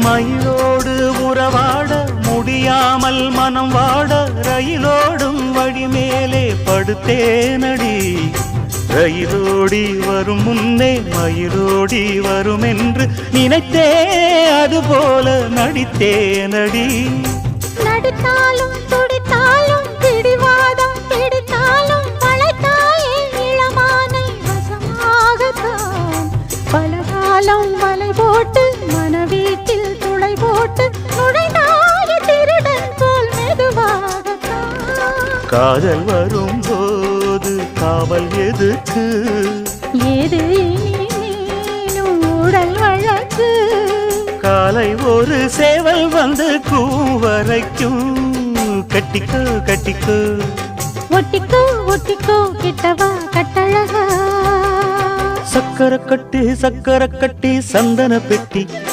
மயிலோடு உறவாட முடியாமல் மனம் வாட ரயிலோடும் வழி மேலே படுத்தேனடி. ரயிலோடி வரும் முன்னே மயிலோடி வரும் என்று நினைத்தே அதுபோல நடித்தேனடி. நடித்தாலும் துடித்தாலும் பிடிவாதம் பிடித்தாலும் வளைத்தாயே இளமானை வசமாகத்தான். பலகாலம் வலை போட்டு மனவீட்டில் துளை போட்டு நுழைந்தாய திருடன் போல் மெதுவாகத்தான். காதல் வரும்போது காவல் எதுக்கு? ஏது நீனும் உடல் வழக்கு. காலை ஒரு சேவல் வந்து கூவரைக்கும். கட்டிக்கோ கட்டிக்கோ ஒட்டிக்கோ ஒட்டிக்கோ கிட்டவா கட்டழகா. சக்கரை கட்டி சந்தன பெட்டி